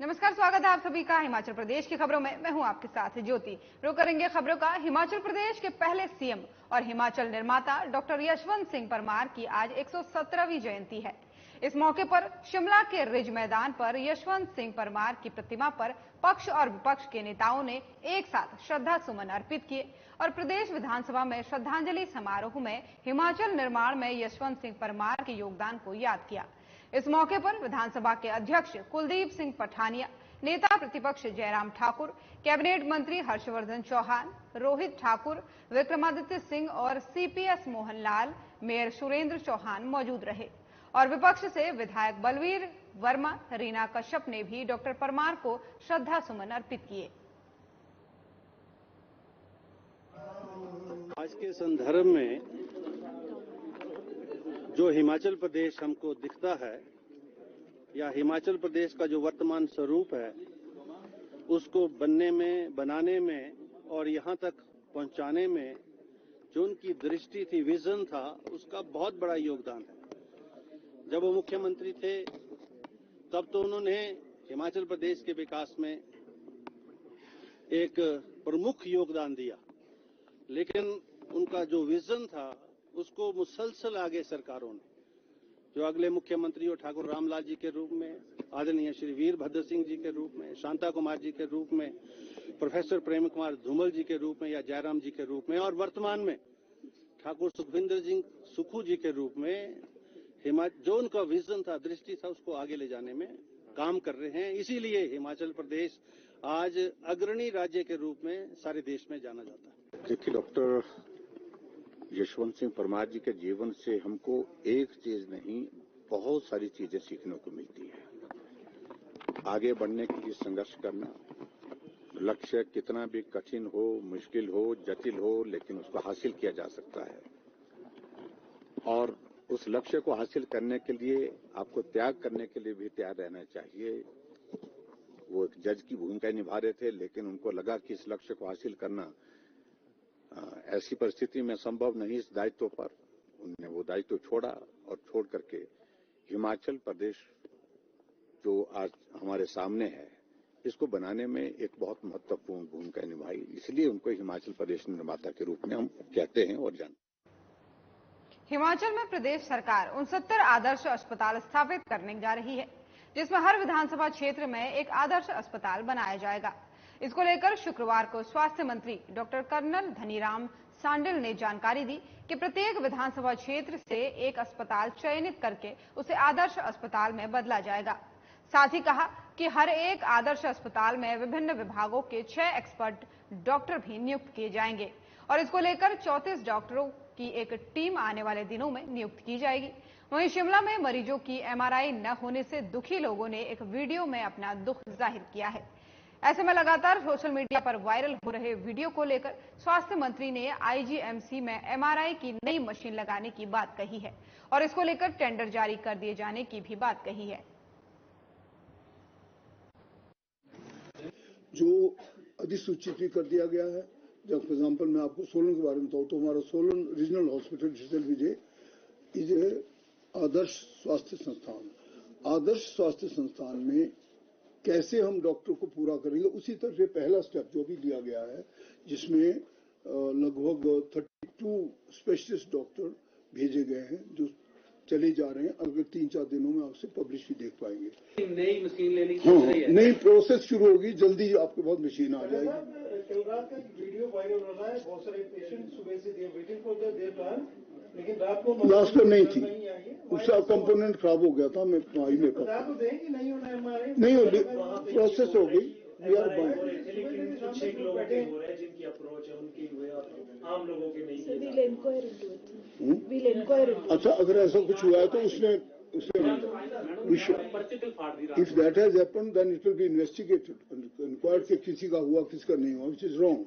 नमस्कार, स्वागत है आप सभी का हिमाचल प्रदेश की खबरों में। मैं हूं आपके साथ ज्योति। रुक करेंगे खबरों का। हिमाचल प्रदेश के पहले सीएम और हिमाचल निर्माता डॉक्टर यशवंत सिंह परमार की आज 117वीं जयंती है। इस मौके पर शिमला के रिज मैदान पर यशवंत सिंह परमार की प्रतिमा पर पक्ष और विपक्ष के नेताओं ने एक साथ श्रद्धा सुमन अर्पित किए और प्रदेश विधानसभा में श्रद्धांजलि समारोह में हिमाचल निर्माण में यशवंत सिंह परमार के योगदान को याद किया। इस मौके पर विधानसभा के अध्यक्ष कुलदीप सिंह पठानिया, नेता प्रतिपक्ष जयराम ठाकुर, कैबिनेट मंत्री हर्षवर्धन चौहान, रोहित ठाकुर, विक्रमादित्य सिंह और सीपीएस मोहन लाल, मेयर सुरेंद्र चौहान मौजूद रहे और विपक्ष से विधायक बलवीर वर्मा, रीना कश्यप ने भी डॉक्टर परमार को श्रद्धा सुमन अर्पित किए। आज के संदर्भ में जो हिमाचल प्रदेश हमको दिखता है या हिमाचल प्रदेश का जो वर्तमान स्वरूप है, उसको बनाने में और यहाँ तक पहुँचाने में जो उनकी दृष्टि थी, विजन था, उसका बहुत बड़ा योगदान है। जब वो मुख्यमंत्री थे तब तो उन्होंने हिमाचल प्रदेश के विकास में एक प्रमुख योगदान दिया, लेकिन उनका जो विजन था उसको मुसलसल आगे सरकारों ने, जो अगले मुख्यमंत्री और ठाकुर रामलाल जी के रूप में, आदरणीय श्री वीरभद्र सिंह जी के रूप में, शांता कुमार जी के रूप में, प्रोफेसर प्रेम कुमार धूमल जी के रूप में या जयराम जी के रूप में, और वर्तमान में ठाकुर सुखविंदर सिंह सुक्खू जी के रूप में जो उनका विजन था, दृष्टि था, उसको आगे ले जाने में काम कर रहे हैं। इसीलिए हिमाचल प्रदेश आज अग्रणी राज्य के रूप में सारे देश में जाना जाता है। देखिए, डॉक्टर यशवंत सिंह परमार जी के जीवन से हमको एक चीज नहीं, बहुत सारी चीजें सीखने को मिलती है। आगे बढ़ने के लिए संघर्ष करना, लक्ष्य कितना भी कठिन हो, मुश्किल हो, जटिल हो, लेकिन उसको हासिल किया जा सकता है। और उस लक्ष्य को हासिल करने के लिए आपको त्याग करने के लिए भी तैयार रहना चाहिए। वो एक जज की भूमिका निभा रहे थे, लेकिन उनको लगा कि इस लक्ष्य को हासिल करना ऐसी परिस्थिति में संभव नहीं। इस दायित्व पर उन्होंने वो दायित्व छोड़ा और छोड़ करके हिमाचल प्रदेश जो आज हमारे सामने है, इसको बनाने में एक बहुत महत्वपूर्ण भूमिका निभाई। इसलिए उनको हिमाचल प्रदेश निर्माता के रूप में हम कहते हैं और जानते हैं। हिमाचल में प्रदेश सरकार 69 आदर्श अस्पताल स्थापित करने जा रही है, जिसमें हर विधानसभा क्षेत्र में एक आदर्श अस्पताल बनाया जाएगा। इसको लेकर शुक्रवार को स्वास्थ्य मंत्री डॉक्टर कर्नल धनीराम सांडल ने जानकारी दी कि प्रत्येक विधानसभा क्षेत्र से एक अस्पताल चयनित करके उसे आदर्श अस्पताल में बदला जाएगा। साथ ही कहा कि हर एक आदर्श अस्पताल में विभिन्न विभागों के 6 एक्सपर्ट डॉक्टर भी नियुक्त किए जाएंगे और इसको लेकर 34 डॉक्टरों की एक टीम आने वाले दिनों में नियुक्त की जाएगी। वहीं शिमला में मरीजों की एमआरआई न होने से दुखी लोगों ने एक वीडियो में अपना दुख जाहिर किया है। ऐसे में लगातार सोशल मीडिया पर वायरल हो रहे वीडियो को लेकर स्वास्थ्य मंत्री ने आईजीएमसी में एमआरआई की नई मशीन लगाने की बात कही है और इसको लेकर टेंडर जारी कर दिए जाने की भी बात कही है। जो अधिसूचित भी कर दिया गया है। जब फॉर एग्जाम्पल मैं आपको सोलन के बारे में बताऊँ तो हमारा सोलन रीजनल हॉस्पिटल डिजिटल विजय इज आदर्श स्वास्थ्य संस्थान। आदर्श स्वास्थ्य संस्थान में कैसे हम डॉक्टर को पूरा करेंगे, उसी तरह से पहला स्टेप जो भी लिया गया है, जिसमें लगभग 32 स्पेशलिस्ट डॉक्टर भेजे गए हैं जो चले जा रहे हैं। अगले 3-4 दिनों में आपसे पब्लिश भी देख पाएंगे। नई मशीन लेने की नई प्रोसेस शुरू होगी, जल्दी आपके पास मशीन आ जाएगी। कई रात का वीडियो वायरल हो रहा है, बहुत सारे पेशेंट सुबह से देर वेटिंग फॉर देयर टर्न, लेकिन रात को लास्ट में नहीं थी, उसका कंपोनेंट खराब हो गया था। मैं आई में रात को देंगे नहीं होना एमआरआई, नहीं होगी, प्रोसेस हो गई। We are buying. लेकिन कुछ एक लोग बैठे हो रहे हैं जिनकी अप्रोच है उनकी हुए आम लोगों के नहीं। अच्छा, अगर ऐसा कुछ हुआ है तो उसमें if that has happened then it will be investigated, inquired के किसी का हुआ किसका नहीं हुआ, which is wrong.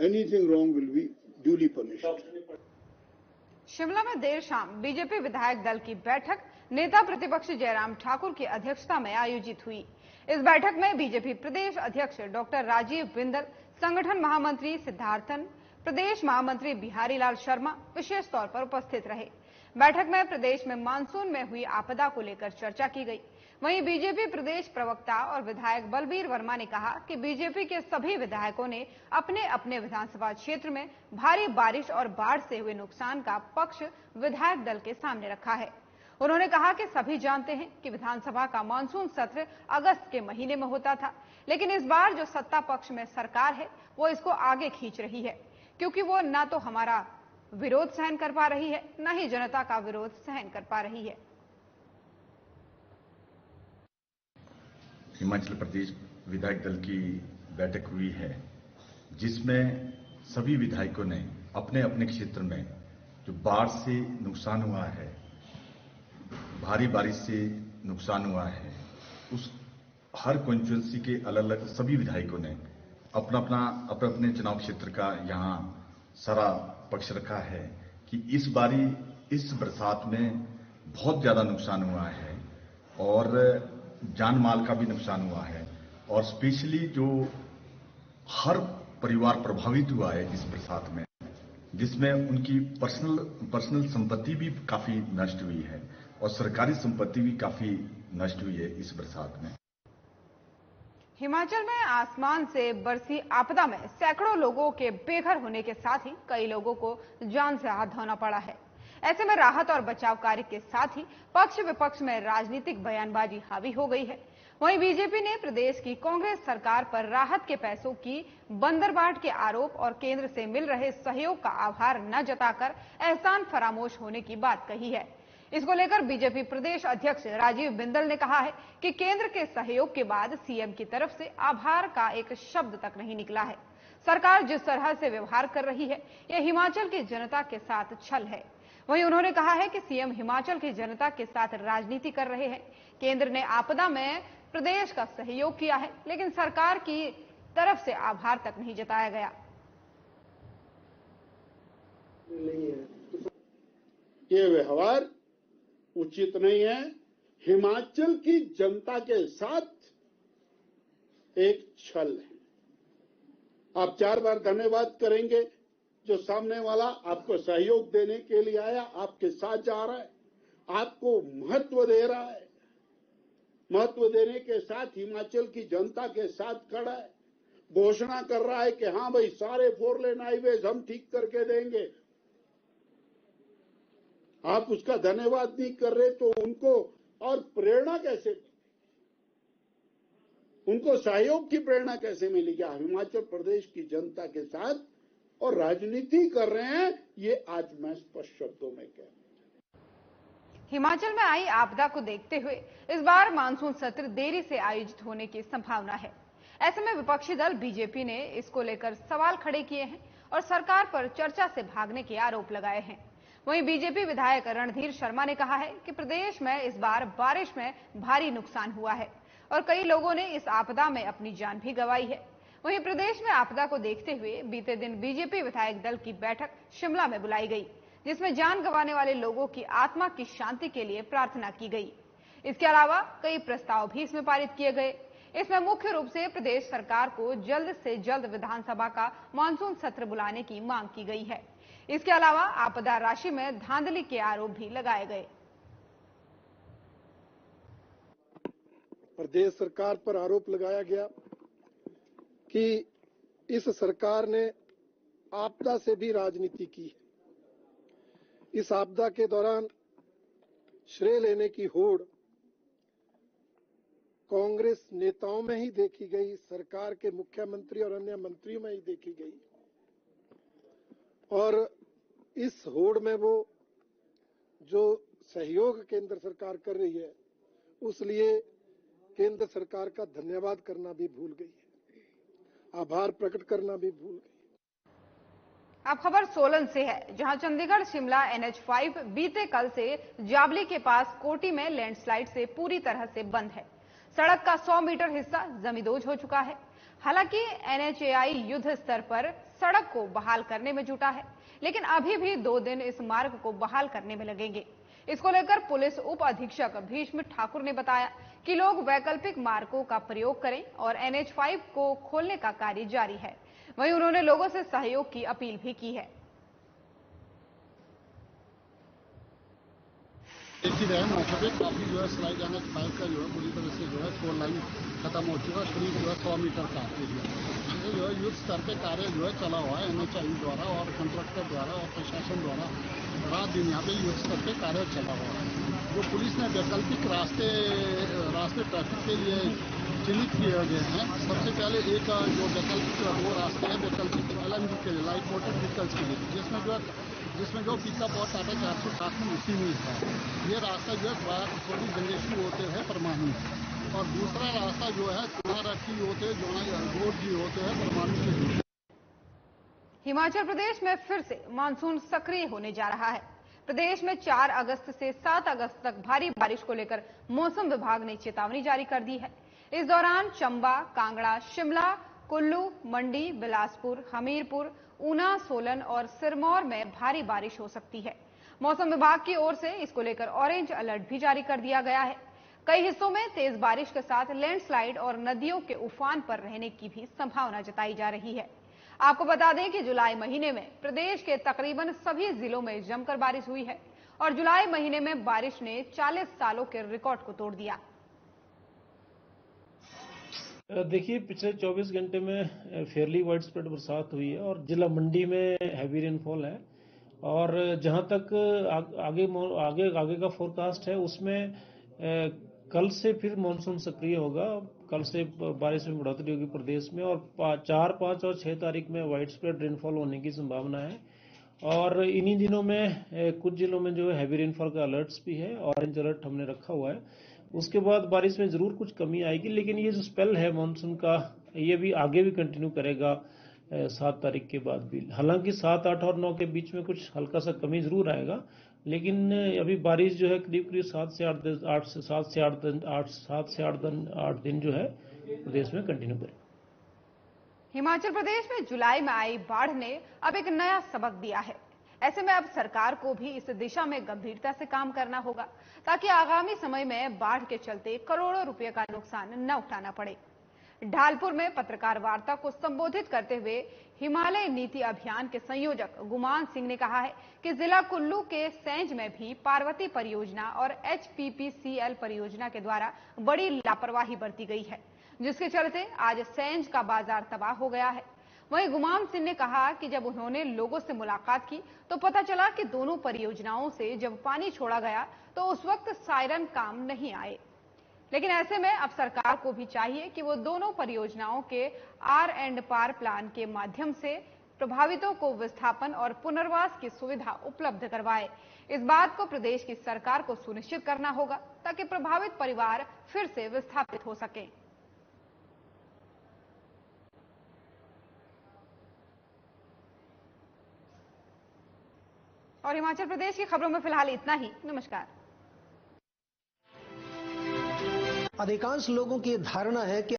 Anything wrong will be duly punished. Shimla में देर शाम बीजेपी विधायक दल की बैठक नेता प्रतिपक्ष जयराम ठाकुर की अध्यक्षता में आयोजित हुई। इस बैठक में बीजेपी प्रदेश अध्यक्ष डॉक्टर राजीव बिंदल, संगठन महामंत्री सिद्धार्थन, प्रदेश महामंत्री बिहारी लाल शर्मा विशेष तौर पर उपस्थित रहे। बैठक में प्रदेश में मानसून में हुई आपदा को लेकर चर्चा की गई। वहीं बीजेपी प्रदेश प्रवक्ता और विधायक बलबीर वर्मा ने कहा कि बीजेपी के सभी विधायकों ने अपने अपने विधानसभा क्षेत्र में भारी बारिश और बाढ़ से हुए नुकसान का पक्ष विधायक दल के सामने रखा है। उन्होंने कहा कि सभी जानते हैं कि विधानसभा का मानसून सत्र अगस्त के महीने में होता था, लेकिन इस बार जो सत्ता पक्ष में सरकार है वो इसको आगे खींच रही है, क्योंकि वो न तो हमारा विरोध सहन कर पा रही है, न ही जनता का विरोध सहन कर पा रही है। हिमाचल प्रदेश विधायक दल की बैठक हुई है, जिसमें सभी विधायकों ने अपने अपने क्षेत्र में जो बाढ़ से नुकसान हुआ है, भारी बारिश से नुकसान हुआ है, उस हर कॉन्स्टिट्यूंसी के अलग अलग सभी विधायकों ने अपने अपने चुनाव क्षेत्र का यहाँ सारा पक्ष रखा है कि इस बारी इस बरसात में बहुत ज्यादा नुकसान हुआ है और जान माल का भी नुकसान हुआ है, और स्पेशली जो हर परिवार प्रभावित हुआ है इस बरसात में, जिसमें उनकी पर्सनल संपत्ति भी काफी नष्ट हुई है और सरकारी संपत्ति भी काफी नष्ट हुई है इस बरसात में। हिमाचल में आसमान से बरसी आपदा में सैकड़ों लोगों के बेघर होने के साथ ही कई लोगों को जान से हाथ धोना पड़ा है। ऐसे में राहत और बचाव कार्य के साथ ही पक्ष विपक्ष में राजनीतिक बयानबाजी हावी हो गई है। वहीं बीजेपी ने प्रदेश की कांग्रेस सरकार पर राहत के पैसों की बंदरबाट के आरोप और केंद्र से मिल रहे सहयोग का आभार न जताकर एहसान फरामोश होने की बात कही है। इसको लेकर बीजेपी प्रदेश अध्यक्ष राजीव बिंदल ने कहा है कि केंद्र के सहयोग के बाद सीएम की तरफ से आभार का एक शब्द तक नहीं निकला है। सरकार जिस तरह से व्यवहार कर रही है, यह हिमाचल की जनता के साथ छल है। वहीं उन्होंने कहा है कि सीएम हिमाचल की जनता के साथ राजनीति कर रहे हैं। केंद्र ने आपदा में प्रदेश का सहयोग किया है, लेकिन सरकार की तरफ से आभार तक नहीं जताया गया। ये व्यवहार उचित नहीं है। हिमाचल की जनता के साथ एक छल है। आप 4 बार धन्यवाद करेंगे, जो सामने वाला आपको सहयोग देने के लिए आया, आपके साथ जा रहा है, आपको महत्व दे रहा है, महत्व देने के साथ हिमाचल की जनता के साथ खड़ा है, घोषणा कर रहा है कि हाँ भाई सारे 4 लेन हाईवेज हम ठीक करके देंगे। आप उसका धन्यवाद नहीं कर रहे तो उनको और प्रेरणा कैसे, उनको सहयोग की प्रेरणा कैसे मिलेगी? हिमाचल प्रदेश की जनता के साथ और राजनीति कर रहे हैं, ये आज मैं स्पष्ट शब्दों में कह रहा हूं। हिमाचल में आई आपदा को देखते हुए इस बार मानसून सत्र देरी से आयोजित होने की संभावना है। ऐसे में विपक्षी दल बीजेपी ने इसको लेकर सवाल खड़े किए हैं और सरकार पर चर्चा से भागने के आरोप लगाए हैं। वहीं बीजेपी विधायक रणधीर शर्मा ने कहा है कि प्रदेश में इस बार बारिश में भारी नुकसान हुआ है और कई लोगों ने इस आपदा में अपनी जान भी गंवाई है। वहीं प्रदेश में आपदा को देखते हुए बीते दिन बीजेपी विधायक दल की बैठक शिमला में बुलाई गई, जिसमें जान गंवाने वाले लोगों की आत्मा की शांति के लिए प्रार्थना की गई। इसके अलावा कई प्रस्ताव भी इसमें पारित किए गए। इसमें मुख्य रूप से प्रदेश सरकार को जल्द से जल्द विधानसभा का मानसून सत्र बुलाने की मांग की गई है। इसके अलावा आपदा राशि में धांधली के आरोप भी लगाए गए। प्रदेश सरकार पर आरोप लगाया गया कि इस सरकार ने आपदा से भी राजनीति की है। इस आपदा के दौरान श्रेय लेने की होड़ कांग्रेस नेताओं में ही देखी गई, सरकार के मुख्यमंत्री और अन्य मंत्रियों में ही देखी गई, और इस होड़ में वो जो सहयोग केंद्र सरकार कर रही है, उसलिए केंद्र सरकार का धन्यवाद करना भी भूल गई है, आभार प्रकट करना भी भूल गई। अब खबर सोलन से है, जहां चंडीगढ़ शिमला NH5 बीते कल से जाबली के पास कोटी में लैंडस्लाइड से पूरी तरह से बंद है। सड़क का 100 मीटर हिस्सा जमींदोज हो चुका है। हालांकि NHAI युद्ध स्तर पर सड़क को बहाल करने में जुटा है, लेकिन अभी भी 2 दिन इस मार्ग को बहाल करने में लगेंगे। इसको लेकर पुलिस उप अधीक्षक भीष्म ठाकुर ने बताया कि लोग वैकल्पिक मार्गों का प्रयोग करें और NH5 को खोलने का कार्य जारी है। वहीं उन्होंने लोगों से सहयोग की अपील भी की है। देख ही रहे मौके पे काफी जो है सलाई जाने पाइप का जो है पूरी तरह से जो है 4 लाइन खत्म हो चुका है, करीब जो है 100 मीटर का एरिया जो है युद्ध स्तर पे कार्य जो है चला हुआ है NHAI द्वारा और कंट्रैक्टर द्वारा और प्रशासन द्वारा रात दिन यहाँ पे युद्ध स्तर पे कार्य चला हुआ है। जो पुलिस ने वैकल्पिक रास्ते ट्रैफिक के लिए चिन्हित किए गए हैं। सबसे पहले एक जो वैकल्पिक वो रास्ते हैं वैकल्पिक LNG के लिए, लाइट मोटर व्हीकल्स के लिए, जिसमें जो पिकअप और टाटा 460 में उसी में है। ये रास्ता जो है छोटी जंगेश्वरी होते हैं परमाणु, और दूसरा रास्ता जो है सोनारखी होते गोरजी होते हैं परमाणु से जुड़े। हिमाचल प्रदेश में फिर से मानसून सक्रिय होने जा रहा है। प्रदेश में 4 अगस्त से 7 अगस्त तक भारी बारिश को लेकर मौसम विभाग ने चेतावनी जारी कर दी है। इस दौरान चंबा, कांगड़ा, शिमला, कुल्लू, मंडी, बिलासपुर, हमीरपुर, ऊना, सोलन और सिरमौर में भारी बारिश हो सकती है। मौसम विभाग की ओर से इसको लेकर ऑरेंज अलर्ट भी जारी कर दिया गया है। कई हिस्सों में तेज बारिश के साथ लैंडस्लाइड और नदियों के उफान पर रहने की भी संभावना जताई जा रही है। आपको बता दें कि जुलाई महीने में प्रदेश के तकरीबन सभी जिलों में जमकर बारिश हुई है और जुलाई महीने में बारिश ने 40 सालों के रिकॉर्ड को तोड़ दिया। देखिए, पिछले 24 घंटे में फेयरली वाइड स्प्रेड बरसात हुई है और जिला मंडी में हैवी रेनफॉल है। और जहां तक आगे का फोरकास्ट है उसमें कल से फिर मानसून सक्रिय होगा। कल से बारिश में बढ़ोतरी होगी प्रदेश में और 4, 5 और 6 तारीख में वाइड स्प्रेड रेनफॉल होने की संभावना है। और इन्हीं दिनों में कुछ जिलों में जो है हैवी रेनफॉल का अलर्ट्स भी है, ऑरेंज अलर्ट हमने रखा हुआ है। उसके बाद बारिश में जरूर कुछ कमी आएगी, लेकिन ये जो स्पेल है मानसून का ये भी आगे भी कंटिन्यू करेगा 7 तारीख के बाद भी। हालांकि 7, 8 और 9 के बीच में कुछ हल्का सा कमी जरूर आएगा, लेकिन अभी बारिश जो है करीब 7 से 8 दिन जो है प्रदेश में कंटिन्यू करेगा। हिमाचल प्रदेश में जुलाई में आई बाढ़ ने अब एक नया सबक दिया है। ऐसे में अब सरकार को भी इस दिशा में गंभीरता से काम करना होगा ताकि आगामी समय में बाढ़ के चलते करोड़ों रुपए का नुकसान न उठाना पड़े। ढालपुर में पत्रकार वार्ता को संबोधित करते हुए हिमालय नीति अभियान के संयोजक गुमान सिंह ने कहा है कि जिला कुल्लू के सैंज में भी पार्वती परियोजना और HPPCL परियोजना के द्वारा बड़ी लापरवाही बरती गई है, जिसके चलते आज सैंज का बाजार तबाह हो गया है। वहीं गुमान सिंह ने कहा कि जब उन्होंने लोगों से मुलाकात की तो पता चला कि दोनों परियोजनाओं से जब पानी छोड़ा गया तो उस वक्त सायरन काम नहीं आए। लेकिन ऐसे में अब सरकार को भी चाहिए कि वो दोनों परियोजनाओं के R&R प्लान के माध्यम से प्रभावितों को विस्थापन और पुनर्वास की सुविधा उपलब्ध करवाए। इस बात को प्रदेश की सरकार को सुनिश्चित करना होगा ताकि प्रभावित परिवार फिर से विस्थापित हो सकें। और हिमाचल प्रदेश की खबरों में फिलहाल इतना ही। नमस्कार। अधिकांश लोगों की धारणा है कि